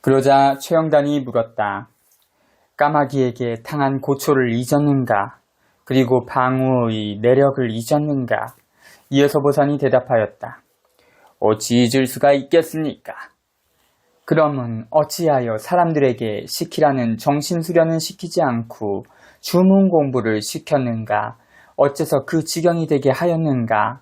그러자 최영단이 물었다. 까마귀에게 당한 고초를 잊었는가? 그리고 방우의 내력을 잊었는가? 이에 서보산이 대답하였다. 어찌 잊을 수가 있겠습니까? 그러면 어찌하여 사람들에게 시키라는 정신수련은 시키지 않고 주문 공부를 시켰는가? 어째서 그 지경이 되게 하였는가?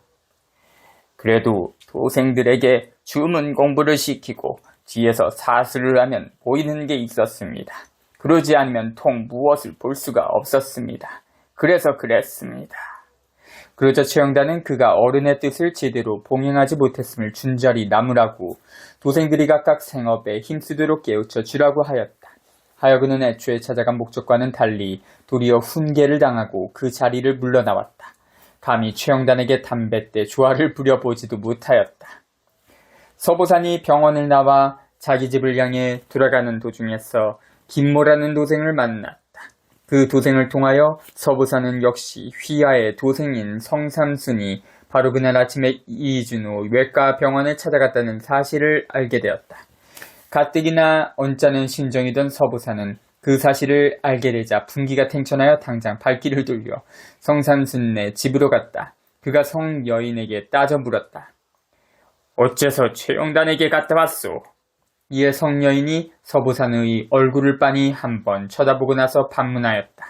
그래도 도생들에게 주문 공부를 시키고 뒤에서 사수를 하면 보이는 게 있었습니다. 그러지 않으면 통 무엇을 볼 수가 없었습니다. 그래서 그랬습니다. 그러자 최영단은 그가 어른의 뜻을 제대로 봉행하지 못했음을 준절히 나무라고 도생들이 각각 생업에 힘쓰도록 깨우쳐 주라고 하였다. 하여그는 애초에 찾아간 목적과는 달리 도리어 훈계를 당하고 그 자리를 물러나왔다. 감히 최영단에게 담뱃대 조화를 부려보지도 못하였다. 서보산이 병원을 나와 자기 집을 향해 돌아가는 도중에서 김모라는 도생을 만났다. 그 도생을 통하여 서보산은 역시 휘하의 도생인 성삼순이 바로 그날 아침에 이준 후 외과 병원을 찾아갔다는 사실을 알게 되었다. 가뜩이나 언짢은 심정이던 서보산은 그 사실을 알게 되자 분기가 탱천하여 당장 발길을 돌려 성삼순네 집으로 갔다. 그가 성여인에게 따져 물었다. 어째서 최영단에게 갔다 왔소? 이에 성여인이 서보산의 얼굴을 빤히 한번 쳐다보고 나서 반문하였다.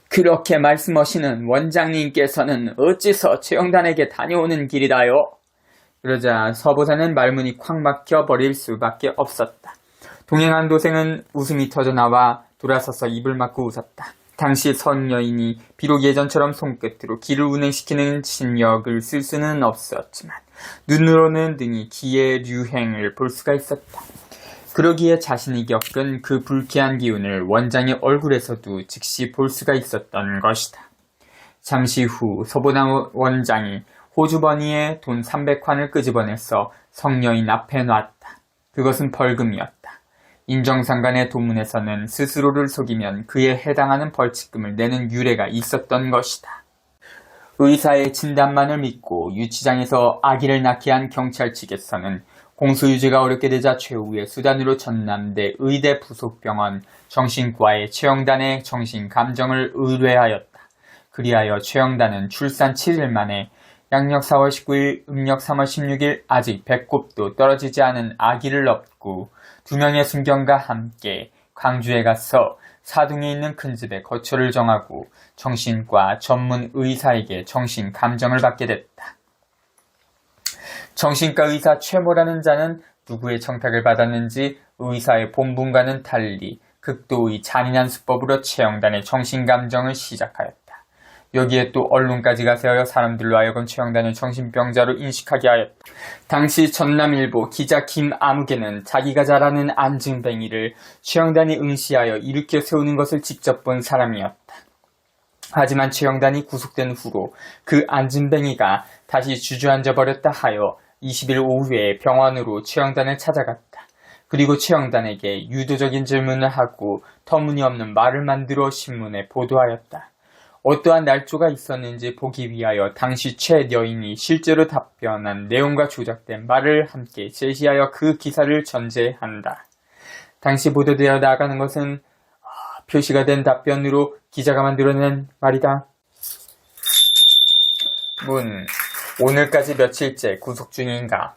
그렇게 말씀하시는 원장님께서는 어째서 최영단에게 다녀오는 길이다요? 그러자 서보산은 말문이 콱 막혀 버릴 수밖에 없었다. 동행한 도생은 웃음이 터져나와 돌아서서 입을 막고 웃었다. 당시 성여인이 비록 예전처럼 손끝으로 기를 운행시키는 신력을 쓸 수는 없었지만 눈으로는 등이 기의 류행을 볼 수가 있었다. 그러기에 자신이 겪은 그 불쾌한 기운을 원장의 얼굴에서도 즉시 볼 수가 있었던 것이다. 잠시 후 서보나 원장이 호주버니에 돈 300환을 끄집어내서 성여인 앞에 놨다. 그것은 벌금이었다. 인정상간의 도문에서는 스스로를 속이면 그에 해당하는 벌칙금을 내는 유례가 있었던 것이다. 의사의 진단만을 믿고 유치장에서 아기를 낳게 한 경찰 측에서는 공소유지가 어렵게 되자 최후의 수단으로 전남대 의대 부속병원 정신과에 최영단의 정신감정을 의뢰하였다. 그리하여 최영단은 출산 7일 만에 양력 4월 19일, 음력 3월 16일 아직 배꼽도 떨어지지 않은 아기를 업고 2명의 순경과 함께 광주에 가서 사둥에 있는 큰 집에 거처를 정하고 정신과 전문 의사에게 정신감정을 받게 됐다. 정신과 의사 최모라는 자는 누구의 청탁을 받았는지 의사의 본분과는 달리 극도의 잔인한 수법으로 최영단의 정신감정을 시작하였다. 여기에 또 언론까지 가세하여 사람들로 하여금 최영단을 정신병자로 인식하게 하였다. 당시 전남일보 기자 김아무개는 자기가 잘 아는 안진뱅이를 최영단이 응시하여 일으켜 세우는 것을 직접 본 사람이었다. 하지만 최영단이 구속된 후로 그 안진뱅이가 다시 주저앉아 버렸다 하여 20일 오후에 병원으로 최영단을 찾아갔다. 그리고 최영단에게 유도적인 질문을 하고 터무니없는 말을 만들어 신문에 보도하였다. 어떠한 날조가 있었는지 보기 위하여 당시 최 여인이 실제로 답변한 내용과 조작된 말을 함께 제시하여 그 기사를 전제한다. 당시 보도되어 나가는 것은 표시가 된 답변으로 기자가 만들어낸 말이다. 문. 오늘까지 며칠째 구속 중인가?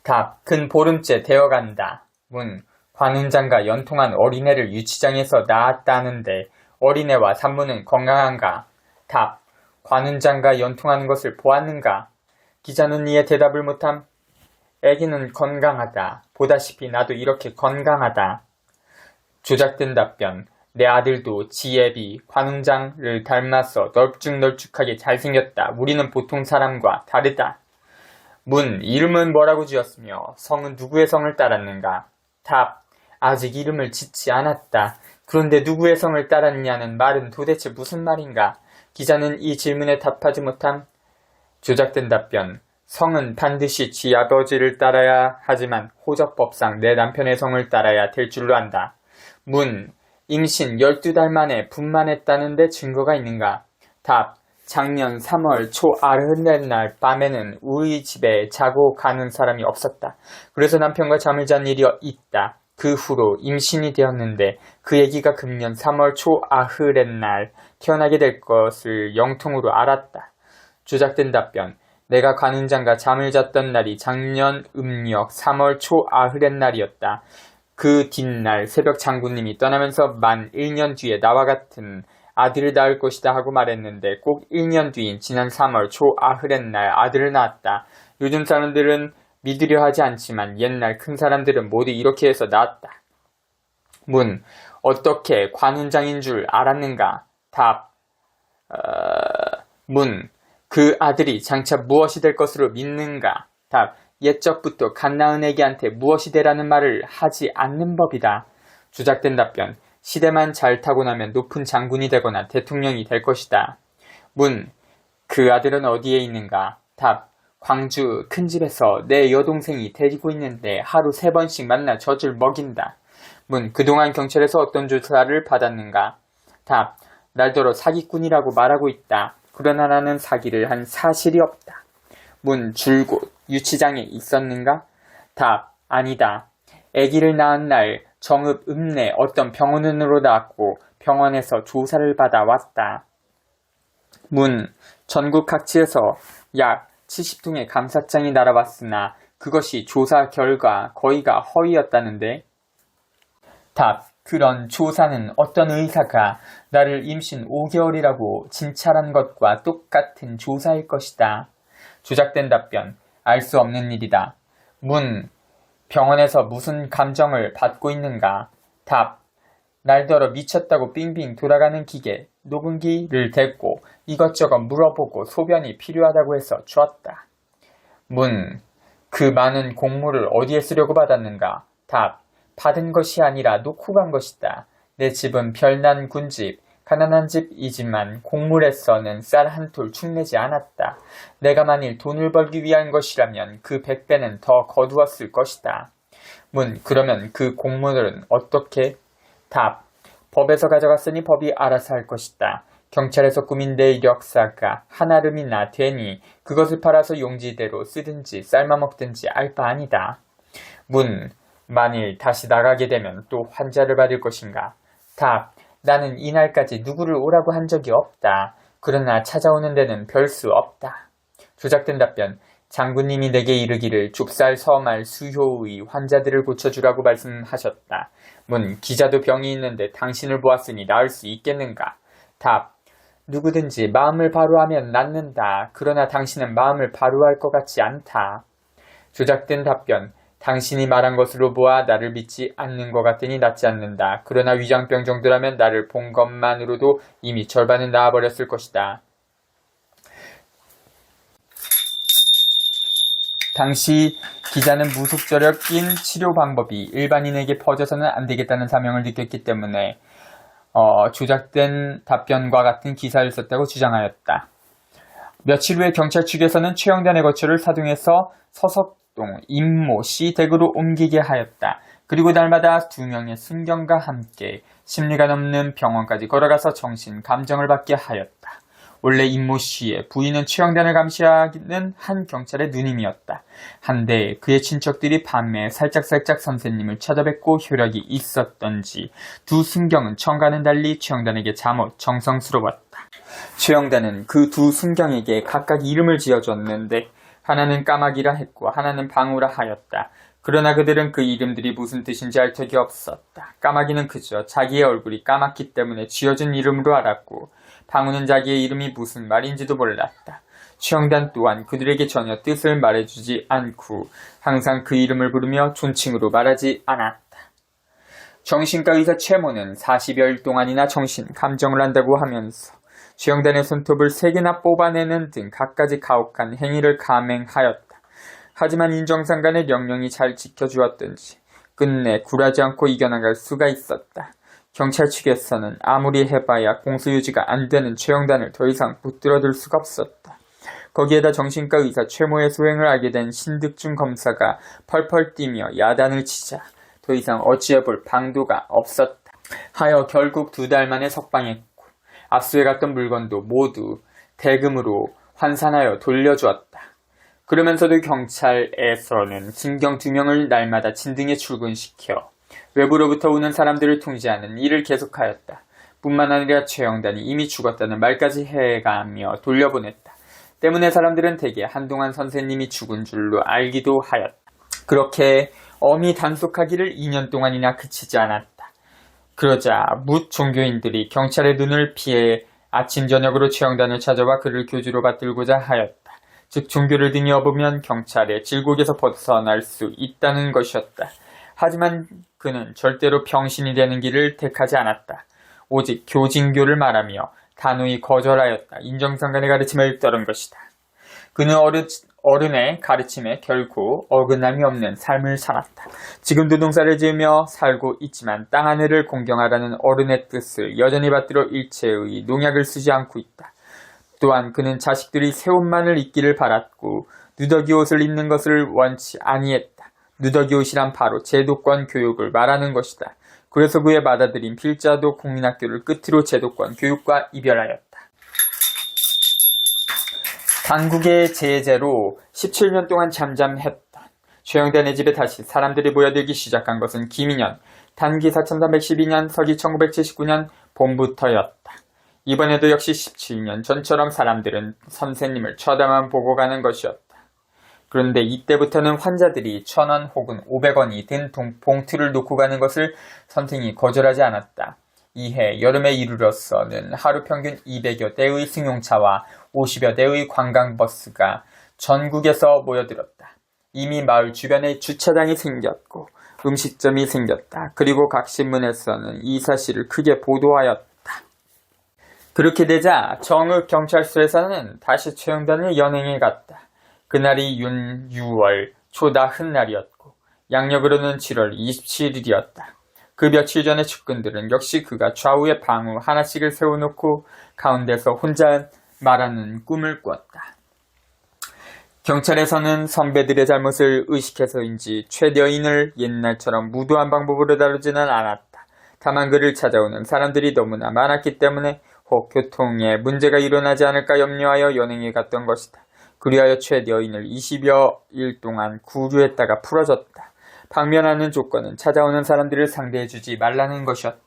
답. 근 보름째 되어간다. 문. 관훈장과 연통한 어린애를 유치장에서 낳았다는데 어린애와 산모는 건강한가? 답. 관훈장과 연통하는 것을 보았는가? 기자는 이에 대답을 못함. 애기는 건강하다. 보다시피 나도 이렇게 건강하다. 조작된 답변. 내 아들도 지애비 관훈장을 닮아서 널쭉널쭉하게 잘생겼다. 우리는 보통 사람과 다르다. 문. 이름은 뭐라고 지었으며 성은 누구의 성을 따랐는가? 답. 아직 이름을 짓지 않았다. 그런데 누구의 성을 따랐냐는 말은 도대체 무슨 말인가? 기자는 이 질문에 답하지 못함. 조작된 답변. 성은 반드시 지 아버지를 따라야 하지만 호적법상 내 남편의 성을 따라야 될 줄로 안다. 문. 임신 12달 만에 분만했다는데 증거가 있는가? 답. 작년 3월 초 아르헨날 밤에는 우리 집에 자고 가는 사람이 없었다. 그래서 남편과 잠을 잔 일이 있다. 그 후로 임신이 되었는데 그 애기가 금년 3월 초 아흐렛날 태어나게 될 것을 영통으로 알았다. 조작된 답변. 내가 관훈장과 잠을 잤던 날이 작년 음력 3월 초 아흐렛날이었다. 그 뒷날 새벽 장군님이 떠나면서 만 1년 뒤에 나와 같은 아들을 낳을 것이다 하고 말했는데 꼭 1년 뒤인 지난 3월 초 아흐렛날 아들을 낳았다. 요즘 사람들은 믿으려 하지 않지만 옛날 큰 사람들은 모두 이렇게 해서 낳았다. 문. 어떻게 관훈장인 줄 알았는가? 답. 문. 그 아들이 장차 무엇이 될 것으로 믿는가? 답. 옛적부터 갓 낳은 애기한테 무엇이 되라는 말을 하지 않는 법이다. 조작된 답변. 시대만 잘 타고 나면 높은 장군이 되거나 대통령이 될 것이다. 문. 그 아들은 어디에 있는가? 답. 광주 큰 집에서 내 여동생이 데리고 있는데 하루 3번씩 만나 젖을 먹인다. 문. 그동안 경찰에서 어떤 조사를 받았는가? 답. 날더러 사기꾼이라고 말하고 있다. 그러나 나는 사기를 한 사실이 없다. 문. 줄곧 유치장에 있었는가? 답. 아니다. 아기를 낳은 날 정읍 읍내 어떤 병원으로 낳았고 병원에서 조사를 받아 왔다. 문. 전국 각지에서 약 70통의 감사장이 날아왔으나 그것이 조사 결과 거의가 허위였다는데? 답. 그런 조사는 어떤 의사가 나를 임신 5개월이라고 진찰한 것과 똑같은 조사일 것이다. 조작된 답변. 알 수 없는 일이다. 문. 병원에서 무슨 감정을 받고 있는가? 답. 날더러 미쳤다고 빙빙 돌아가는 기계, 녹음기를 댔고 이것저것 물어보고 소변이 필요하다고 해서 주었다. 문. 그 많은 곡물을 어디에 쓰려고 받았는가? 답. 받은 것이 아니라 놓고 간 것이다. 내 집은 별난 군집, 가난한 집이지만 곡물에서는 쌀 한 톨 축내지 않았다. 내가 만일 돈을 벌기 위한 것이라면 그 100배는 더 거두었을 것이다. 문. 그러면 그 곡물은 어떻게? 답. 법에서 가져갔으니 법이 알아서 할 것이다. 경찰에서 꾸민 내 이력서가 한아름이나 되니 그것을 팔아서 용지대로 쓰든지 삶아먹든지 알 바 아니다. 문. 만일 다시 나가게 되면 또 환자를 받을 것인가? 답. 나는 이날까지 누구를 오라고 한 적이 없다. 그러나 찾아오는 데는 별 수 없다. 조작된 답변. 장군님이 내게 이르기를 좁쌀 서말 수효의 환자들을 고쳐주라고 말씀하셨다. 문. 기자도 병이 있는데 당신을 보았으니 나을 수 있겠는가? 답. 누구든지 마음을 바로 하면 낫는다. 그러나 당신은 마음을 바로 할 것 같지 않다. 조작된 답변. 당신이 말한 것으로 보아 나를 믿지 않는 것 같으니 낫지 않는다. 그러나 위장병 정도라면 나를 본 것만으로도 이미 절반은 나아버렸을 것이다. 당시 기자는 무속절역인 치료 방법이 일반인에게 퍼져서는 안 되겠다는 사명을 느꼈기 때문에 조작된 답변과 같은 기사를 썼다고 주장하였다. 며칠 후에 경찰 측에서는 최영단의 거처를 사등에서 서석동 임모 씨 댁으로 옮기게 하였다. 그리고 날마다 2명의 순경과 함께 심리가 넘는 병원까지 걸어가서 정신 감정을 받게 하였다. 원래 임모 씨의 부인은 최영단을 감시하는 한 경찰의 누님이었다. 한데 그의 친척들이 밤에 살짝살짝 선생님을 찾아뵙고 효력이 있었던지 두 순경은 처음과는 달리 최영단에게 잠옷 정성스러웠다. 최영단은 그 두 순경에게 각각 이름을 지어줬는데 하나는 까마귀라 했고 하나는 방우라 하였다. 그러나 그들은 그 이름들이 무슨 뜻인지 알 적이 없었다. 까마귀는 그저 자기의 얼굴이 까맣기 때문에 지어준 이름으로 알았고 방우는 자기의 이름이 무슨 말인지도 몰랐다. 최영단 또한 그들에게 전혀 뜻을 말해주지 않고 항상 그 이름을 부르며 존칭으로 말하지 않았다. 정신과 의사 최모는 40여일 동안이나 정신 감정을 한다고 하면서 최영단의 손톱을 3개나 뽑아내는 등 갖가지 가혹한 행위를 감행하였다. 하지만 인정상간의 명령이 잘 지켜주었던지 끝내 굴하지 않고 이겨나갈 수가 있었다. 경찰 측에서는 아무리 해봐야 공소유지가 안 되는 최영단을 더 이상 붙들어둘 수가 없었다. 거기에다 정신과 의사 최모의 소행을 알게 된 신득준 검사가 펄펄 뛰며 야단을 치자 더 이상 어찌해볼 방도가 없었다. 하여 결국 2달 만에 석방했고 압수해갔던 물건도 모두 대금으로 환산하여 돌려주었다. 그러면서도 경찰에서는 신경 2명을 날마다 진등에 출근시켜 외부로부터 오는 사람들을 통제하는 일을 계속하였다. 뿐만 아니라 최영단이 이미 죽었다는 말까지 해가며 돌려보냈다. 때문에 사람들은 대개 한동안 선생님이 죽은 줄로 알기도 하였다. 그렇게 엄히 단속하기를 2년 동안이나 그치지 않았다. 그러자 뭇 종교인들이 경찰의 눈을 피해 아침 저녁으로 최영단을 찾아와 그를 교주로 받들고자 하였다. 즉 종교를 등에 업으면 경찰의 질곡에서 벗어날 수 있다는 것이었다. 하지만 그는 절대로 병신이 되는 길을 택하지 않았다. 오직 교징교를 말하며 단호히 거절하였다. 인정상간의 가르침을 따른 것이다. 그는 어른의 가르침에 결코 어긋남이 없는 삶을 살았다. 지금도 농사를 지으며 살고 있지만 땅 하늘을 공경하라는 어른의 뜻을 여전히 받들어 일체의 농약을 쓰지 않고 있다. 또한 그는 자식들이 새 옷만을 입기를 바랐고 누더기 옷을 입는 것을 원치 아니했다. 누더기 옷이란 바로 제도권 교육을 말하는 것이다. 그래서 그의 받아들인 필자도 국민학교를 끝으로 제도권 교육과 이별하였다. 당국의 제재로 17년 동안 잠잠했던 최영단의 집에 다시 사람들이 모여들기 시작한 것은 기민년 단기 4312년 서기 1979년 봄부터였다. 이번에도 역시 17년 전처럼 사람들은 선생님을 쳐다만 보고 가는 것이었다. 그런데 이때부터는 환자들이 1,000원 혹은 500원이 든 봉투를 놓고 가는 것을 선생이 거절하지 않았다. 이해 여름에 이르러서는 하루 평균 200여 대의 승용차와 50여 대의 관광버스가 전국에서 모여들었다. 이미 마을 주변에 주차장이 생겼고 음식점이 생겼다. 그리고 각 신문에서는 이 사실을 크게 보도하였다. 그렇게 되자 정읍 경찰서에서는 다시 최영단을 연행해 갔다. 그날이 6월 초다흔 날이었고 양력으로는 7월 27일이었다. 그 며칠 전에 측근들은 역시 그가 좌우에 방우 하나씩을 세워놓고 가운데서 혼자 말하는 꿈을 꿨다. 경찰에서는 선배들의 잘못을 의식해서인지 최여인을 옛날처럼 무도한 방법으로 다루지는 않았다. 다만 그를 찾아오는 사람들이 너무나 많았기 때문에 혹 교통에 문제가 일어나지 않을까 염려하여 연행해 갔던 것이다. 그리하여 최여인을 20여 일 동안 구류했다가 풀어줬다. 방면하는 조건은 찾아오는 사람들을 상대해주지 말라는 것이었다.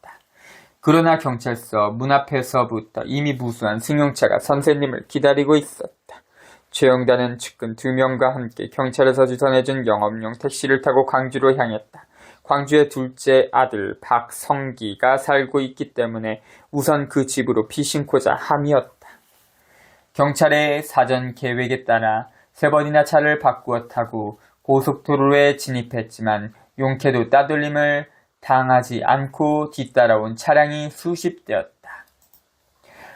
그러나 경찰서 문 앞에서부터 이미 무수한 승용차가 선생님을 기다리고 있었다. 최영단은 측근 2명과 함께 경찰에서 주선해준 영업용 택시를 타고 광주로 향했다. 광주의 둘째 아들 박성기가 살고 있기 때문에 우선 그 집으로 피신코자 함이었다. 경찰의 사전 계획에 따라 3번이나 차를 바꾸어 타고 고속도로에 진입했지만 용케도 따돌림을 당하지 않고 뒤따라온 차량이 수십 대였다.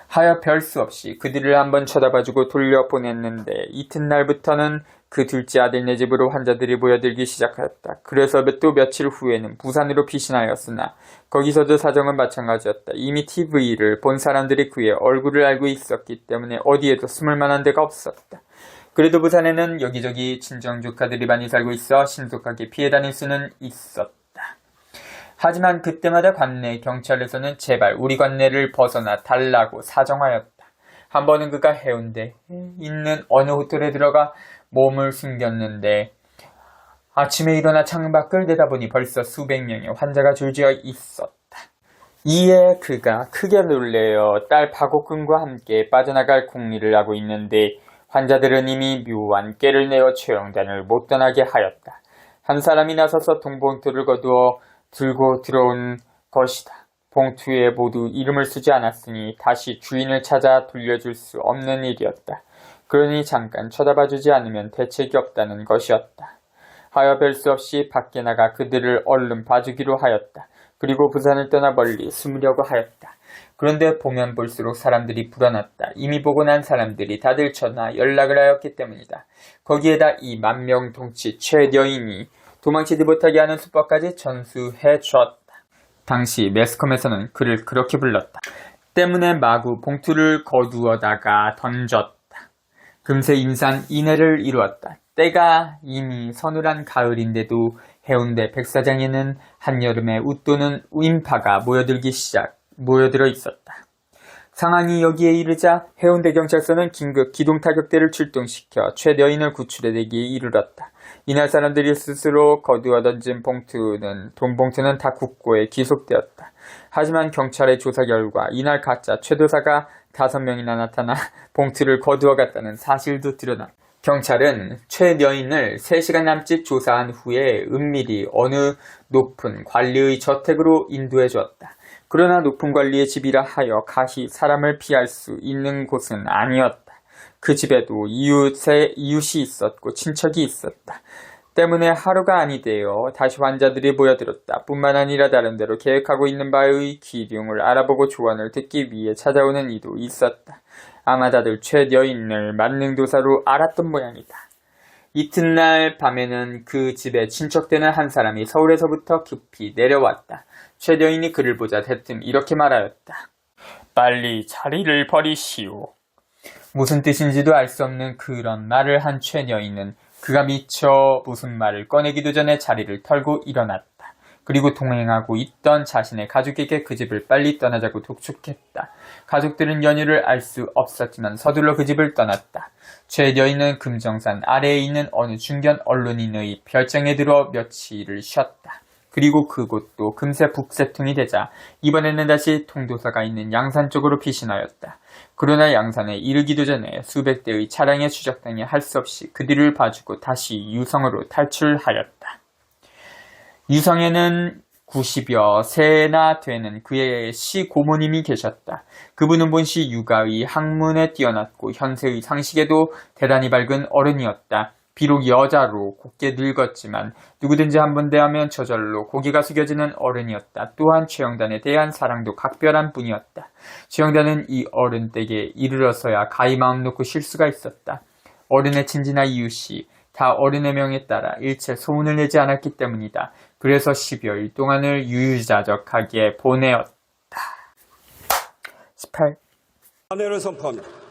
하여 별 수 없이 그들을 한번 쳐다봐주고 돌려보냈는데 이튿날부터는 그 둘째 아들네 집으로 환자들이 모여들기 시작하였다. 그래서 또 며칠 후에는 부산으로 피신하였으나 거기서도 사정은 마찬가지였다. 이미 TV를 본 사람들이 그의 얼굴을 알고 있었기 때문에 어디에도 숨을 만한 데가 없었다. 그래도 부산에는 여기저기 친정 조카들이 많이 살고 있어 신속하게 피해 다닐 수는 있었다. 하지만 그때마다 관내 경찰에서는 제발 우리 관내를 벗어나 달라고 사정하였다. 한 번은 그가 해운대에 있는 어느 호텔에 들어가 몸을 숨겼는데 아침에 일어나 창밖을 내다보니 벌써 수백 명의 환자가 줄지어 있었다. 이에 그가 크게 놀래어 딸 박옥근과 함께 빠져나갈 궁리를 하고 있는데 환자들은 이미 묘한 깨를 내어 최영단을 못 떠나게 하였다. 한 사람이 나서서 동봉투를 거두어 들고 들어온 것이다. 봉투에 모두 이름을 쓰지 않았으니 다시 주인을 찾아 돌려줄 수 없는 일이었다. 그러니 잠깐 쳐다봐주지 않으면 대책이 없다는 것이었다. 하여 별 수 없이 밖에 나가 그들을 얼른 봐주기로 하였다. 그리고 부산을 떠나 멀리 숨으려고 하였다. 그런데 보면 볼수록 사람들이 불어났다. 이미 보고 난 사람들이 다들 전화 연락을 하였기 때문이다. 거기에다 이 만명통치 최여인이 도망치지 못하게 하는 수법까지 전수해 주었다. 당시 매스컴에서는 그를 그렇게 불렀다. 때문에 마구 봉투를 거두어다가 던졌다. 금세 임산인해를 이루었다. 때가 이미 서늘한 가을인데도 해운대 백사장에는 한여름에 웃도는 인파가 모여들어 있었다. 상황이 여기에 이르자 해운대 경찰서는 긴급 기동타격대를 출동시켜 최 여인을 구출해내기에 이르렀다. 이날 사람들이 스스로 거두어 던진 돈 봉투는 다 국고에 기속되었다. 하지만 경찰의 조사 결과 이날 가짜 최도사가 5명이나 나타나 봉투를 거두어 갔다는 사실도 드러났다. 경찰은 최 여인을 3시간 남짓 조사한 후에 은밀히 어느 높은 관리의 저택으로 인도해 주었다. 그러나 높은 관리의 집이라 하여 가히 사람을 피할 수 있는 곳은 아니었다. 그 집에도 이웃이 있었고 친척이 있었다. 때문에 하루가 아니되어 다시 환자들이 모여들었다. 뿐만 아니라 다른 데로 계획하고 있는 바의 기륭을 알아보고 조언을 듣기 위해 찾아오는 이도 있었다. 아마 다들 최 여인을 만능도사로 알았던 모양이다. 이튿날 밤에는 그 집에 친척되는 한 사람이 서울에서부터 급히 내려왔다. 최 여인이 그를 보자 대뜸 이렇게 말하였다. 빨리 자리를 버리시오. 무슨 뜻인지도 알 수 없는 그런 말을 한 최 여인은 그가 미처 무슨 말을 꺼내기도 전에 자리를 털고 일어났다. 그리고 동행하고 있던 자신의 가족에게 그 집을 빨리 떠나자고 독촉했다. 가족들은 연유를 알 수 없었지만 서둘러 그 집을 떠났다. 최 여인은 금정산 아래에 있는 어느 중견 언론인의 별장에 들어 며칠을 쉬었다. 그리고 그곳도 금세 북새통이 되자 이번에는 다시 통도사가 있는 양산 쪽으로 피신하였다. 그러나 양산에 이르기도 전에 수백 대의 차량에 추적당해 할 수 없이 그 뒤를 봐주고 다시 유성으로 탈출하였다. 유성에는 90여 세나 되는 그의 시 고모님이 계셨다. 그분은 본시 육아의 학문에 뛰어났고 현세의 상식에도 대단히 밝은 어른이었다. 비록 여자로 곱게 늙었지만 누구든지 한번 대하면 저절로 고개가 숙여지는 어른이었다. 또한 최영단에 대한 사랑도 각별한 분이었다. 최영단은 이 어른 댁에 이르러서야 가히 마음 놓고 쉴 수가 있었다. 어른의 친지나 이웃이 다 어른의 명에 따라 일체 소문을 내지 않았기 때문이다. 그래서 10여일 동안을 유유자적하게 보내었다. 18. 탄핵을 선포합니다.